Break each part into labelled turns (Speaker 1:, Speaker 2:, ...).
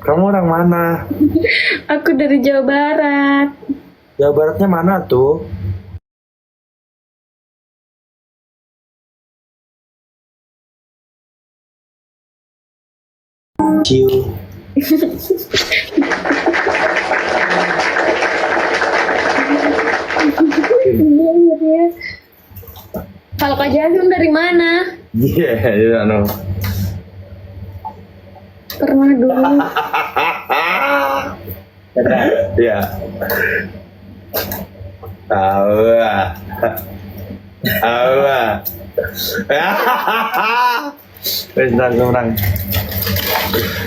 Speaker 1: Kamu orang mana?
Speaker 2: Aku dari Jawa Barat.
Speaker 1: Jawa Baratnya mana tuh? Ciu.
Speaker 2: Iya. Kalau Kak Jasun dari mana?
Speaker 1: Iya, yeah, no.
Speaker 2: Pernah dulu.
Speaker 1: Ya. Tahu ah. Tahu ah. Menang.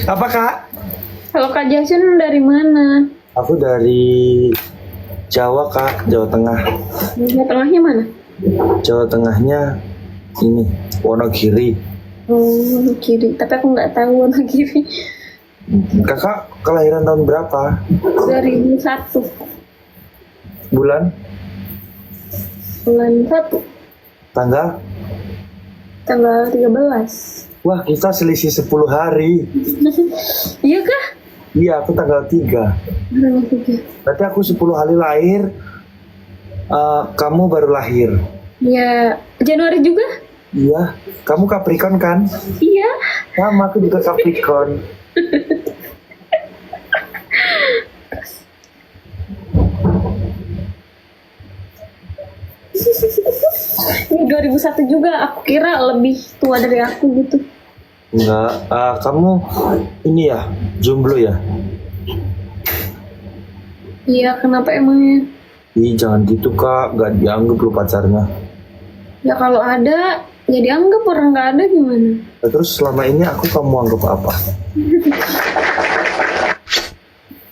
Speaker 1: Apa Kak?
Speaker 2: Kalau Kak Jasun dari mana?
Speaker 1: Aku dari Jawa Kak, Jawa Tengah.
Speaker 2: Jawa Tengahnya mana?
Speaker 1: Jawa Tengahnya ini Wonogiri.
Speaker 2: Oh, kiri. Tapi aku nggak tahu warna kiri.
Speaker 1: Kakak kelahiran tahun berapa?
Speaker 2: 2001.
Speaker 1: Bulan?
Speaker 2: Bulan 1.
Speaker 1: Tanggal?
Speaker 2: Tanggal 13.
Speaker 1: Wah, kita selisih 10 hari.
Speaker 2: Iya kah?
Speaker 1: Iya, aku tanggal 3.
Speaker 2: Tanggal 3.
Speaker 1: Berarti aku 10 hari lahir. Kamu baru lahir.
Speaker 2: Ya, Januari juga?
Speaker 1: Iya, kamu Capricorn kan?
Speaker 2: Iya.
Speaker 1: Sama, aku juga Capricorn.
Speaker 2: Ini 2001 juga. Aku kira lebih tua dari aku gitu.
Speaker 1: Enggak, kamu ini ya, jomblo ya?
Speaker 2: Iya, kenapa emangnya?
Speaker 1: Ih, jangan gitu Kak, nggak dianggap lu pacarnya.
Speaker 2: Ya kalau ada, ya dianggap, orang nggak ada gimana?
Speaker 1: Nah, terus selama ini aku kamu anggap apa?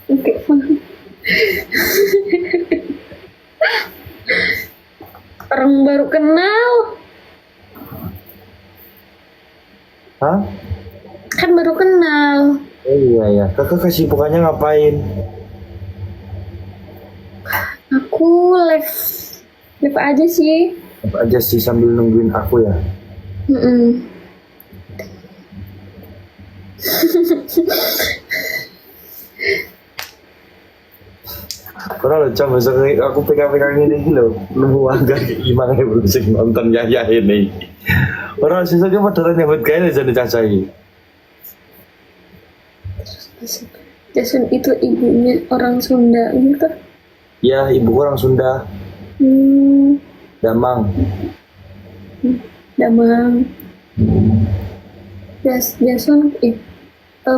Speaker 2: Oke. Orang baru kenal.
Speaker 1: Hah?
Speaker 2: Kan baru kenal.
Speaker 1: Oh iya ya, kakak kesibukannya ngapain?
Speaker 2: Aku live aja sih.
Speaker 1: Apa aja sih sambil nungguin aku ya?
Speaker 2: Mm-mm.
Speaker 1: Karena lo coba sekali aku pegang-pegang ini loh, lu agak gimana ya belum sih nonton ya ini. Orang sisanya motoran yang buat kayaknya jadi cacai.
Speaker 2: Jason itu ibunya orang Sunda gitu.
Speaker 1: Ya, ibu orang Sunda,
Speaker 2: Hmm,
Speaker 1: Damang.
Speaker 2: Damang. Jason,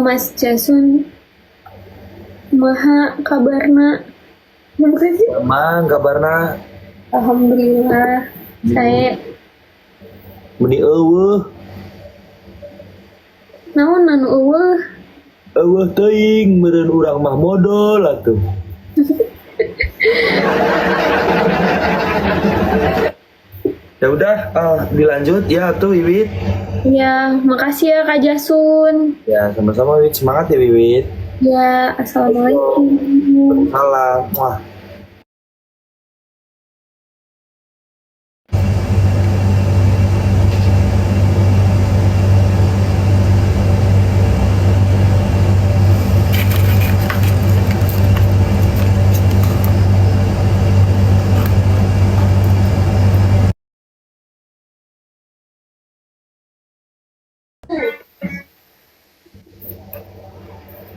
Speaker 2: Mas Jason. Maha kabarna. Gimana sih?
Speaker 1: Damang, kabarna.
Speaker 2: Alhamdulillah. Saya
Speaker 1: Meni eueuh,
Speaker 2: naon anu eueuh.
Speaker 1: eueuh teuing meureun urang mah modal atuh. Ya udah, dilanjut ya tuh Wiwit.
Speaker 2: Ya, makasih ya Kak Jasun.
Speaker 1: Ya, sama-sama Wiwit, semangat ya Wiwit.
Speaker 2: Ya, assalamualaikum.
Speaker 1: Salam. Wah.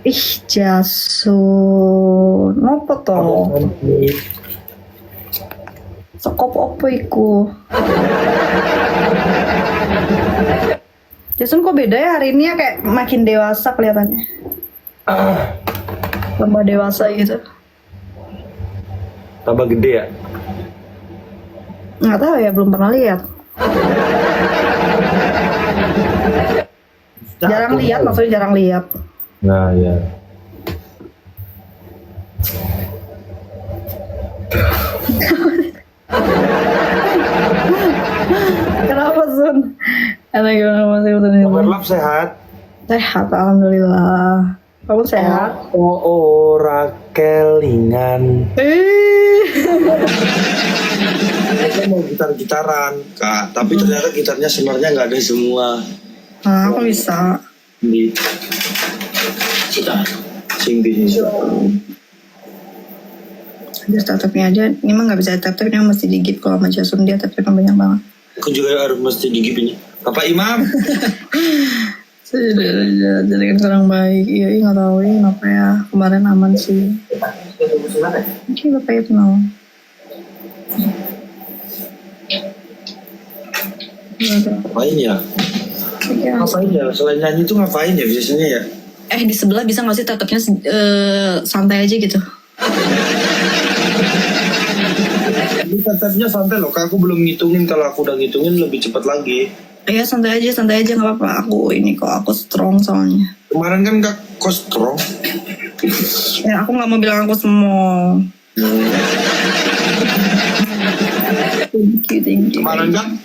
Speaker 3: Ih, Jasun. Ngopo to? Sekop opo iku? Jasun kok beda ya hari ini ya, kayak makin dewasa kelihatannya. Tambah dewasa gitu.
Speaker 1: Tambah gede ya?
Speaker 3: Nggak tahu ya, belum pernah lihat. Jarang lihat, maksudnya jarang lihat.
Speaker 1: Nah, ya.
Speaker 3: Kenapa Sun? Enak gimana masih ini?
Speaker 1: Overlap sehat.
Speaker 3: Sehat, alhamdulillah. Kamu sehat?
Speaker 1: Ora kelingan. Saya mau gitar-gitaran, Kak. Tapi ternyata gitarnya sebenarnya nggak ada semua.
Speaker 3: Ah, aku bisa.
Speaker 1: Di Singgi.
Speaker 3: Biar tatapnya aja. Ini mah nggak bisa tatap, ini mesti digigit kalau sama Jason dia tatapnya banyak banget.
Speaker 1: Aku juga harus mesti digigit ini. Bapak Imam.
Speaker 3: Jadi kan kurang baik. Iya, nggak tahu ya kenapa ya. Kemarin aman sih. Mungkin bapak itu mau.
Speaker 1: Ngapain ya?
Speaker 3: Iya.
Speaker 1: Ngapain ya? Selain nyanyi itu ngapain ya biasanya ya?
Speaker 3: Di sebelah bisa nggak sih tatapnya santai aja gitu?
Speaker 1: Ini konsepnya santai loh, Kak. Aku belum ngitungin. Kalau aku udah ngitungin lebih cepat lagi.
Speaker 3: Iya santai aja nggak apa-apa. Aku ini kok aku strong soalnya.
Speaker 1: Kemarin kan Kak kok strong.
Speaker 3: Ya aku nggak mau bilang aku small. Thank you.
Speaker 1: Kemarin kan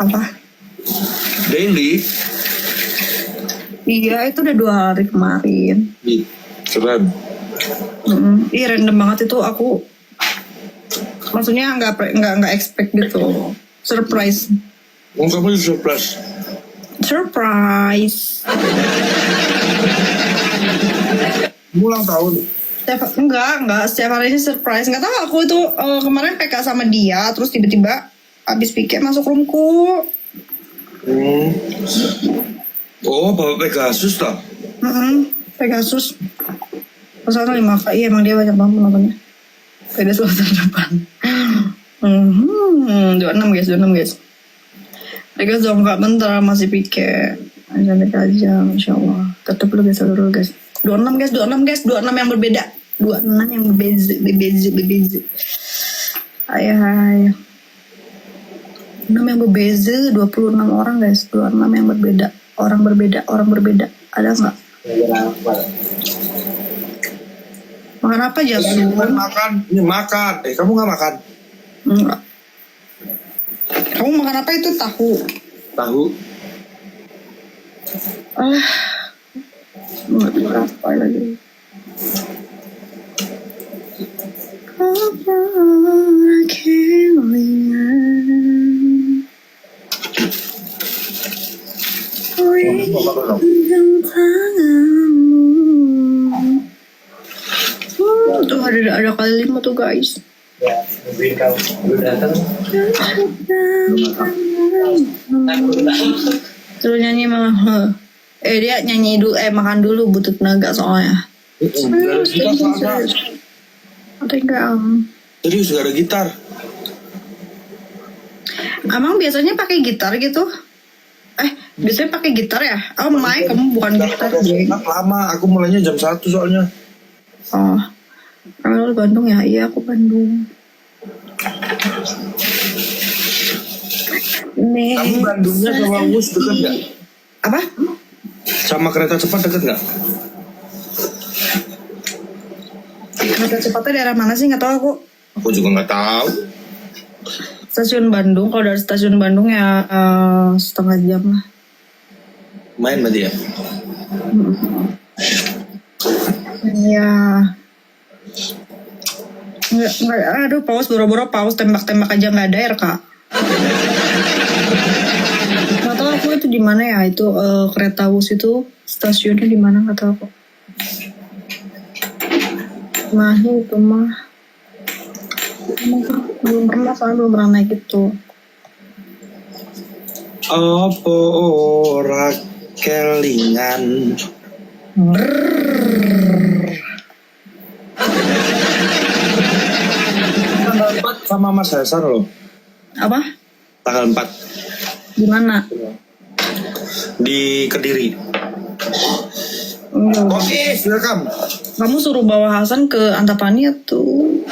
Speaker 3: Apa?
Speaker 1: daily.
Speaker 3: Iya itu udah 2 hari kemarin.
Speaker 1: Ih, keren.
Speaker 3: Iya random banget itu aku. Maksudnya nggak expect gitu. Surprise.
Speaker 1: Oh, kamu surprise.
Speaker 3: Surprise.
Speaker 1: Ulang tahun.
Speaker 3: Enggak setiap hari sih surprise. Nggak tahu aku itu kemarin PK sama dia terus tiba-tiba abis pikir masuk roomku.
Speaker 1: Oh, bawa Pegasus lah.
Speaker 3: Pegasus. Pesan 5K. Iya emang dia banyak banget penontonnya. Pegasus terdepan. 26 guys. Pegasus dongkak bentar masih pikir. Cantik aja, Masya Allah. Tetep lu guys, dulu guys. 26 guys. 26 yang berbeda. 26 yang berbeza. Ayah. 6 yang berbeza, 26 orang guys. 26 yang berbeda. Orang berbeda. Ada nggak? Makan apa Jasun?
Speaker 1: Makan. Ini makan. Kamu nggak makan?
Speaker 3: Enggak. Kamu makan apa itu?
Speaker 1: Tahu.
Speaker 3: Nggak tahu apa lagi. Apa tuh ada kali 5 tuh guys.
Speaker 1: Ya, nungguin kamu. Lu datang.
Speaker 3: Terus nyanyi malah. Dia nyanyi dulu, makan dulu butuh tenaga soalnya. Atau enggak
Speaker 1: Serius gak ada gitar?
Speaker 3: Emang biasanya pakai gitar gitu? Biasanya pakai gitar ya? Oh, mic kamu bukan gitar.
Speaker 1: Lama, aku mulainya jam 1 soalnya.
Speaker 3: Oh, kalau di Bandung ya? Iya, aku Bandung. Nih.
Speaker 1: Kamu Bandungnya sama Wus deket gak?
Speaker 3: Apa?
Speaker 1: Sama kereta cepat deket gak?
Speaker 3: Kereta cepatnya daerah mana sih? Nggak tahu aku.
Speaker 1: Aku juga gak tahu.
Speaker 3: Stasiun Bandung. Kalau dari stasiun Bandung ya setengah jam lah.
Speaker 1: Main berarti ya?
Speaker 3: Iya. Nggak, aduh paus boro-boro paus tembak-tembak aja nggak ada ya kak. Nggak tahu aku itu di mana ya itu kereta Wus itu stasiunnya di mana nggak tahu aku. Nah itu mah belum pernah soalnya belum pernah naik itu.
Speaker 1: Apa ora kelingan? Tanggal 4 sama Mas Hasan loh.
Speaker 3: Apa?
Speaker 1: Tanggal 4
Speaker 3: Di mana?
Speaker 1: di Kediri. Oke, welcome.
Speaker 3: Kamu suruh bawa Hasan ke Antapani tuh.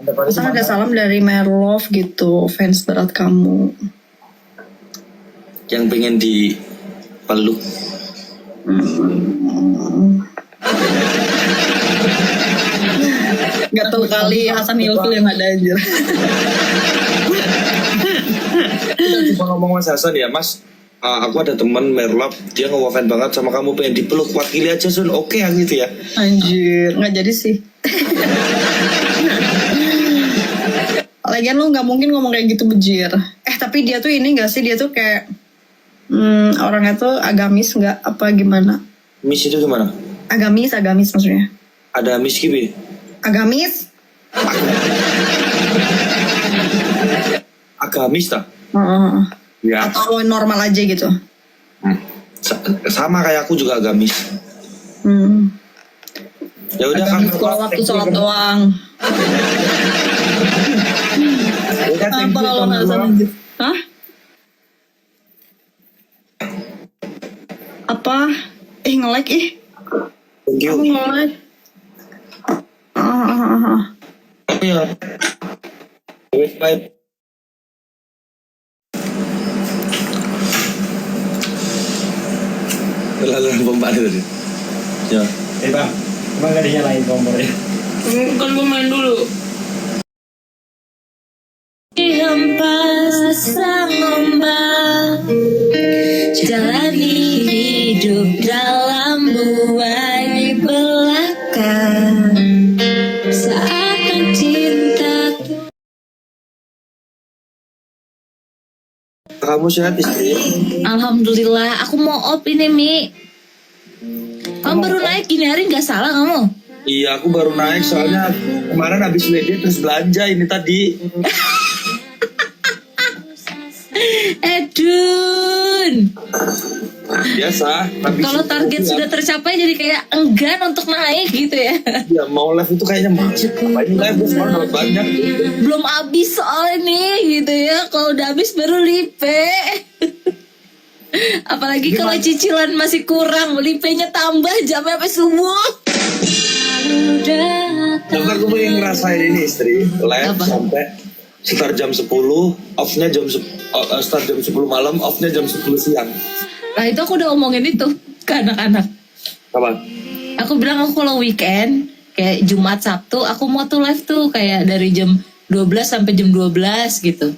Speaker 3: Hasan ada salam dari Merlove gitu, fans berat kamu.
Speaker 1: Yang pengen dipeluk.
Speaker 3: Gak tahu kali Hasan ilfil yang ada aja.
Speaker 1: Kita cuma ngomong Mas Hasan ya, Mas. Aku ada teman Merlap, dia ngefans banget sama kamu, pengen dipeluk, wakili aja Sun, oke ya gitu ya.
Speaker 3: Anjir, nggak jadi sih. Lagian lu nggak mungkin ngomong kayak gitu bejir. Tapi dia tuh ini nggak sih, dia tuh kayak Orangnya tuh agamis nggak apa gimana?
Speaker 1: Miss itu gimana?
Speaker 3: Agamis maksudnya.
Speaker 1: Ada Miss Kibi?
Speaker 3: Agamis?
Speaker 1: Agamis tak?
Speaker 3: Heeh.
Speaker 1: Ya.
Speaker 3: Atau normal aja gitu?
Speaker 1: Sama kayak aku juga agamis. Ya udah kan.
Speaker 3: Agamis kalau waktu sholat doang. Apa kalau nggak salah? Hah? Apa? Nge-like
Speaker 1: Thank you.
Speaker 3: Kamu nge-like.
Speaker 1: Iya. Bye. Lalu pompa tadi. Ya.
Speaker 4: Bang, emang gak dinyalain kompornya?
Speaker 3: Kan gue main dulu.
Speaker 2: Hempas sang ombak, jalani hidup dalam buai belaka, seakan cinta.
Speaker 1: Kamu sehat istri?
Speaker 2: Alhamdulillah, aku mau op ini Mi. Kamu baru naik gini hari nggak salah kamu?
Speaker 1: Iya, aku baru naik soalnya kemarin habis WD terus belanja ini tadi.
Speaker 2: Edun.
Speaker 1: Biasa.
Speaker 2: Kalau target sudah tercapai jadi kayak enggan untuk naik gitu ya.
Speaker 1: Ya mau live itu kayaknya apa ini live gue sekarang dapat banyak.
Speaker 2: Belum habis soalnya nih gitu ya. Kalau udah habis baru lipe. Apalagi kalau cicilan masih kurang, lipenya tambah jamnya sampai subuh.
Speaker 1: Ntar gue pengen ngerasain ini istri live
Speaker 2: Apa?
Speaker 1: sampai start jam 10, off-nya start jam 10 malam, off-nya jam 10 siang.
Speaker 2: Nah itu aku udah omongin itu ke anak-anak.
Speaker 1: Kapan?
Speaker 2: Aku bilang aku kalau weekend kayak Jumat Sabtu aku mau tuh live tuh kayak dari jam 12 sampai jam 12 gitu.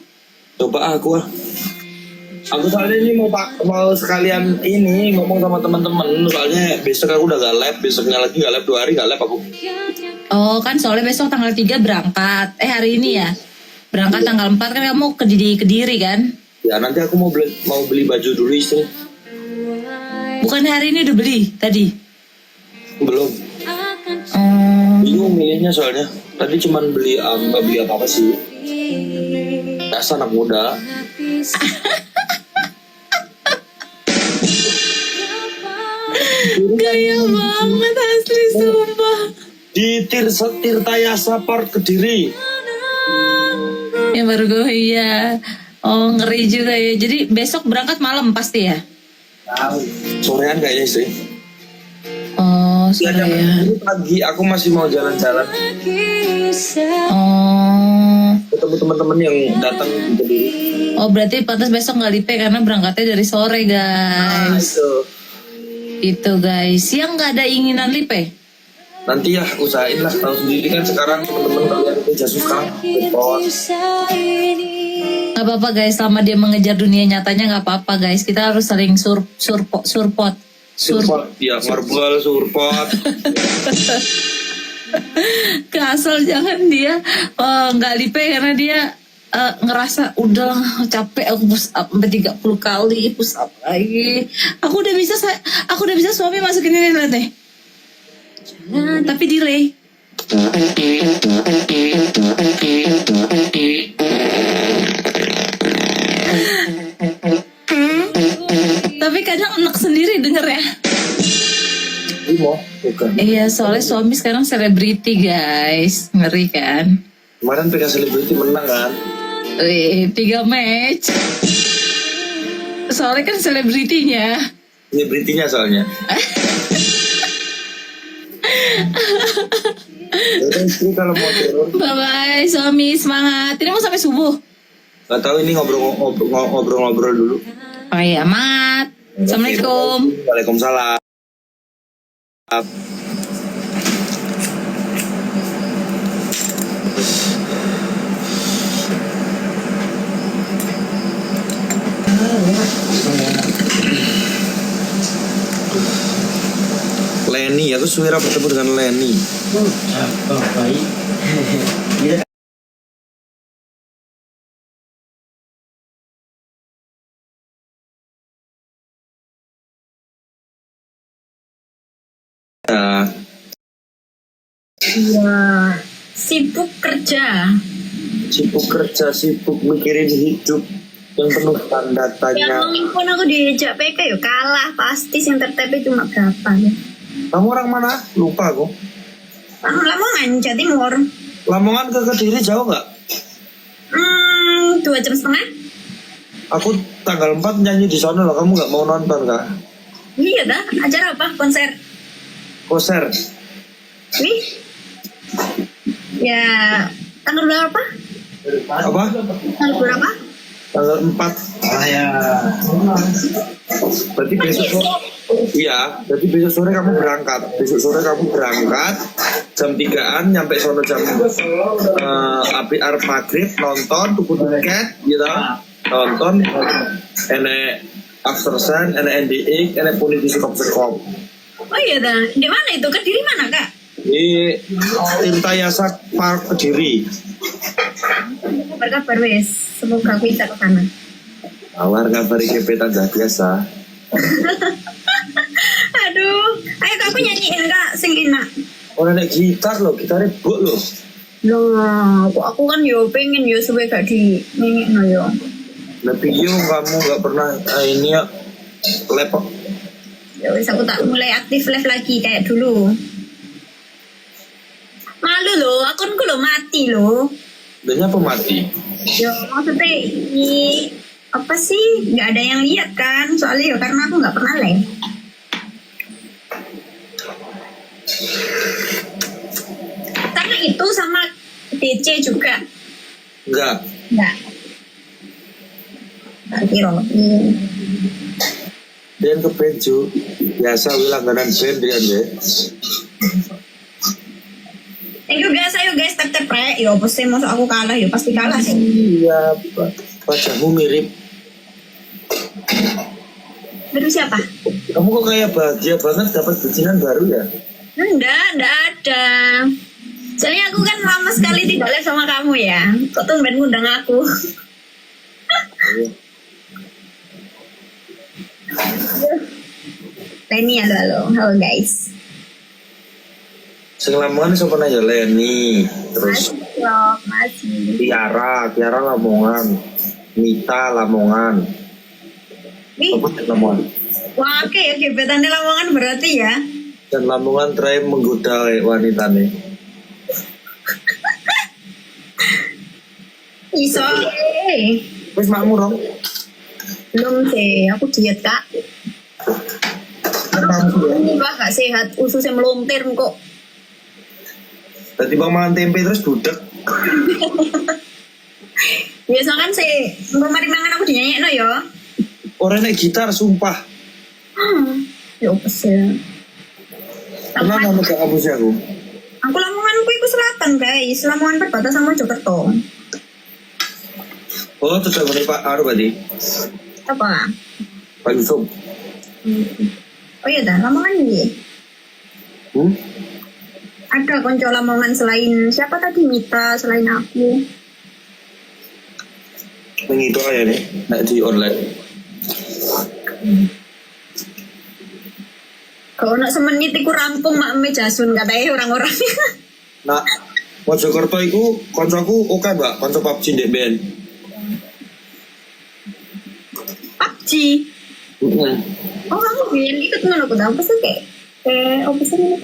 Speaker 1: Coba aku soalnya ini mau sekalian ini ngomong sama teman-teman soalnya besok aku udah gak live, besoknya lagi gak live 2 hari gak live aku.
Speaker 2: Oh kan soalnya besok tanggal 3 berangkat. Hari ini ya. Berangkat tanggal 4 kan kamu ke Kediri kan?
Speaker 1: Ya nanti aku mau beli baju dulu istri.
Speaker 2: Bukan hari ini udah beli tadi?
Speaker 1: Belum. Bingung milihnya soalnya. Tadi cuman nggak beli apa-apa sih. Biasa anak muda.
Speaker 2: Gaya banget asli sumpah.
Speaker 1: Di Tirtayasa Park Kediri.
Speaker 2: Ya baru gue iya. Oh ngeri juga ya. Jadi besok berangkat malam pasti ya?
Speaker 1: Sorean kayaknya sih.
Speaker 2: Oh
Speaker 1: Ya,
Speaker 2: sore ya.
Speaker 1: ini pagi aku masih mau jalan-jalan.
Speaker 2: Oh.
Speaker 1: Ketemu teman-teman yang datang ke Kediri.
Speaker 2: Oh berarti pantas besok nggak lipe karena berangkatnya dari sore guys. Itu guys. Siang nggak ada inginan lipe?
Speaker 1: Nanti ya usahain lah, tahu sendiri kan sekarang teman-teman kalian kerja suka repot.
Speaker 2: Gak apa-apa guys, selama dia mengejar dunia nyatanya gak apa-apa guys. Kita harus saling surpot.
Speaker 1: Ya marbel surpot.
Speaker 2: Asal jangan dia nggak lipe karena dia ngerasa udah capek aku push up sampai 30 kali push up lagi. Aku udah bisa suami masukin ini lihat nih. Tapi delay. Tapi kadang enak sendiri denger ya.
Speaker 1: Bukan.
Speaker 2: Iya soalnya suami sekarang selebriti guys. Ngeri kan.
Speaker 1: Kemarin PK Selebriti menang kan?
Speaker 2: Wih 3 match. Soalnya kan selebritinya.
Speaker 1: Selebritinya soalnya. Udah istri kalau mau turun.
Speaker 2: Bye bye suami semangat. Ini mau sampai subuh.
Speaker 1: Gak tahu ini ngobrol-ngobrol dulu.
Speaker 2: Oh iya amat. Assalamualaikum.
Speaker 1: Waalaikumsalam. Lenny, aku suara bertemu dengan Lenny.
Speaker 4: Baik.
Speaker 3: Iya. Sibuk kerja.
Speaker 1: Sibuk kerja, sibuk mikirin hidup yang penuh tanda tanya.
Speaker 3: Yang pun aku diajak PK yuk kalah pasti yang tertepe cuma berapa ya.
Speaker 1: Kamu orang mana? Lupa aku.
Speaker 3: Lamongan, Jawa Timur.
Speaker 1: Lamongan ke Kediri jauh nggak?
Speaker 3: 2,5 jam.
Speaker 1: Aku tanggal 4 nyanyi di sana loh. Kamu nggak mau nonton kak?
Speaker 3: Iya dah, acara apa? Konser.
Speaker 1: Konser.
Speaker 3: Nih. Ya, tanggal berapa?
Speaker 1: Apa?
Speaker 3: Tanggal berapa?
Speaker 1: Tanggal 4. Berarti besok sore. Iya, berarti besok sore kamu berangkat. Besok sore kamu berangkat jam 3-an nyampe sono jam api arep maghrib nonton tuku tiket gitu. Nonton enek after sun, enek NDX, enek puni di sekop-sekop.
Speaker 3: Oh iya dah, di mana itu? Kediri mana kak?
Speaker 1: Di Tirta Yasa Park Kediri.
Speaker 3: Berkabar wes, semoga aku bisa ke sana.
Speaker 1: Awar kabar kepetan dah biasa.
Speaker 3: Aduh, ayo kak, aku nyanyiin kak, sing enak.
Speaker 1: Orang naik gitar loh, gitarnya buk loh.
Speaker 3: Loh, aku kan yo pengen yo supaya gak di nyanyi no yo.
Speaker 1: Lebih kamu nggak pernah ini ya lepok.
Speaker 3: Ya wes aku tak mulai aktif live lagi kayak dulu. Malu loh, akunku lo mati loh.
Speaker 1: Dan apa mati?
Speaker 3: Yo maksudnya apa sih? Nggak ada yang lihat kan? Soalnya yo karena aku nggak pernah live. Karena itu sama DC juga.
Speaker 1: Enggak.
Speaker 3: Nggak. Kira.
Speaker 1: Dia ke penju biasa langganan band dia deh.
Speaker 3: Thank you guys, ayo guys, tap rek. Yo pasti masuk aku kalah, yo pasti kalah sih.
Speaker 1: Iya, wajahmu mirip.
Speaker 3: Terus siapa?
Speaker 1: Kamu kok kayak bahagia banget dapat bucinan baru ya?
Speaker 3: Enggak ada. Soalnya aku kan lama sekali tidak live sama kamu ya. Kok tumben ngundang aku? Leni halo guys.
Speaker 1: Sing Lamongan siapa nanya Leni, terus
Speaker 3: Masih.
Speaker 1: Tiara Lamongan, Mita Lamongan.
Speaker 3: Nih,
Speaker 1: Apa Lamongan?
Speaker 3: wah oke ya gebetannya Lamongan berarti ya.
Speaker 1: Dan Lamongan terakhir menggoda wanita nih.
Speaker 3: Iso.
Speaker 1: Wes makmur dong.
Speaker 3: Belum sih, aku diet kak. Ini bah gak sehat, ususnya melontir kok.
Speaker 1: Tadi bang makan tempe terus budek.
Speaker 3: Biasa kan sih, mari mangan aku dinyanyi no yo.
Speaker 1: Orang naik gitar sumpah.
Speaker 3: Ya apa sih?
Speaker 1: Kenapa kamu gak hapus aku?
Speaker 3: Aku Lamongan aku ikut selatan guys, Lamongan berbatasan sama Mojokerto.
Speaker 1: Oh, terus aku nih Pak Aru tadi.
Speaker 3: Apa?
Speaker 1: Pak Yusuf.
Speaker 3: Oh iya dah, Lamongan ini. Ada konco Lamongan selain siapa tadi Mita selain aku.
Speaker 1: Yang itu aja nih, nak di online.
Speaker 3: Kalau nak semenit iku rampung mak mejasun katanya orang-orang.
Speaker 1: Nah, Mojokerto itu koncoku oke mbak, konco PUBG dek band.
Speaker 3: PUBG. Oh kamu biar ikut ngono aku apa sih kayak apa sih ini?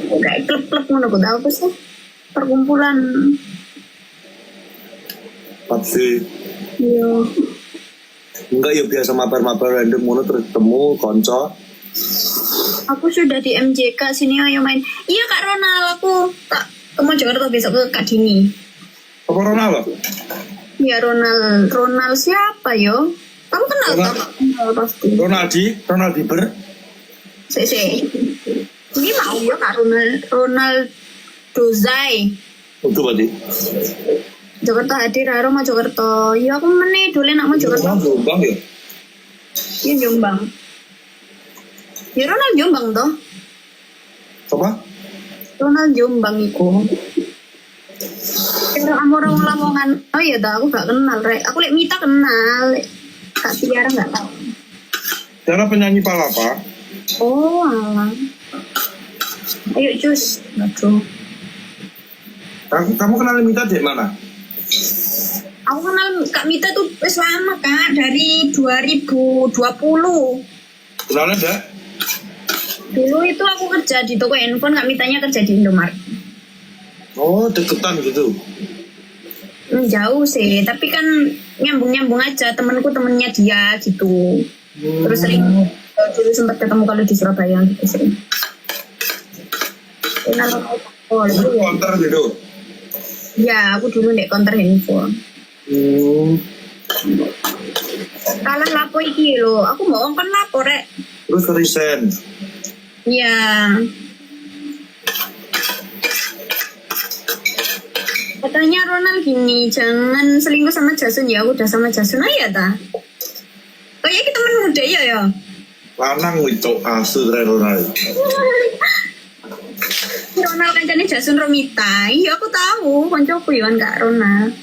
Speaker 3: Kayak klub-klub ngono aku apa sih? Perkumpulan.
Speaker 1: PUBG.
Speaker 3: Iya.
Speaker 1: Enggak ya biasa mabar-mabar random ngono terus ketemu konco.
Speaker 3: Aku sudah di MJK sini ayo main. Iya Kak Ronald, aku tak ke Mojokerto besok ke Kak Dini.
Speaker 1: Apa Ronald?
Speaker 3: Iya Ronald siapa yo? Kamu kenal tak? Kenal pasti.
Speaker 1: Ronald Bieber.
Speaker 3: Si. Ini mau ya Kak Ronald Dozai.
Speaker 1: Itu berarti.
Speaker 3: Jakarta hadir karo Mojokerto. Ya aku meneh dolen nak Mojokerto.
Speaker 1: Jombang ya.
Speaker 3: Iya Jombang. Ya Ronald Jombang toh.
Speaker 1: Apa?
Speaker 3: Ronald Jombang iku. Kalau kamu orang Lamongan, oh iya dah aku gak kenal rek. Aku liat Mita kenal, Kak Tiara gak tahu.
Speaker 1: Cara penyanyi Palapa.
Speaker 5: Oh alah. Ayo cus. Aduh.
Speaker 1: Kamu kenal Mita dari mana?
Speaker 5: Aku kenal Kak Mita tuh wis lama Kak, dari 2020.
Speaker 1: Kenalnya enggak?
Speaker 5: Dulu itu aku kerja di toko handphone, Kak Mitanya kerja di Indomaret.
Speaker 1: Oh, deketan gitu.
Speaker 5: Jauh sih, tapi kan nyambung-nyambung aja, temennya dia gitu. Terus sering dulu sempat ketemu kalau di Surabaya gitu sering. Kenal oh,
Speaker 1: Kamu
Speaker 5: ya.
Speaker 1: konter gitu.
Speaker 5: Ya, aku dulu ndek counter handphone. Kalah lapo iki lho, aku mau kan lapo rek.
Speaker 1: Terus resign.
Speaker 5: Iya. Katanya Ronald gini, jangan selingkuh sama Jason ya, aku udah sama Jason aja ta. Kayaknya kita teman muda ya.
Speaker 1: Lanang itu asu Ronald.
Speaker 5: Ronald kancane Jason Romita. Iya aku tahu, koncoku ya Kak Ronald.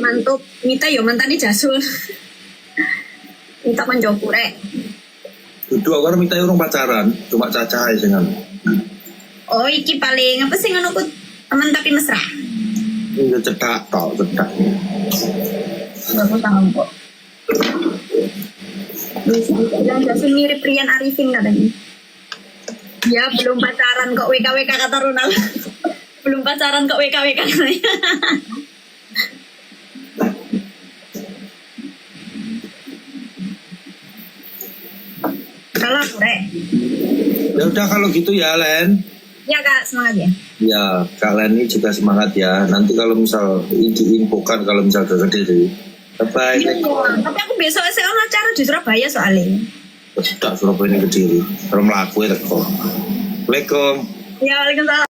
Speaker 5: Mantap, Mita ya mantane Jason. Mita koncoku rek.
Speaker 1: Duduk aku minta orang pacaran, cuma caca aja dengan.
Speaker 5: Oh iki paling apa sih ngono ku teman tapi mesra.
Speaker 1: Ini cedak tau cedak.
Speaker 5: Aku tahu kok. Bilang Jason mirip Rian Arifin katanya. Ya belum pacaran kok WKWK kata Ronald. Belum pacaran kok WKWK katanya. Kalau rek.
Speaker 1: Ya udah kalau gitu ya Len.
Speaker 5: Ya Kak, semangat ya.
Speaker 1: Ya kalian ini juga semangat ya. Nanti kalau misal diinfokan kalau misal ke Kediri. Bye.
Speaker 5: Iya, tapi aku besok saya ono acara di Surabaya soalnya.
Speaker 1: Tidak Surabaya ini Kediri. Kalau melaku ya kok. Assalamualaikum.
Speaker 5: Ya, waalaikumsalam.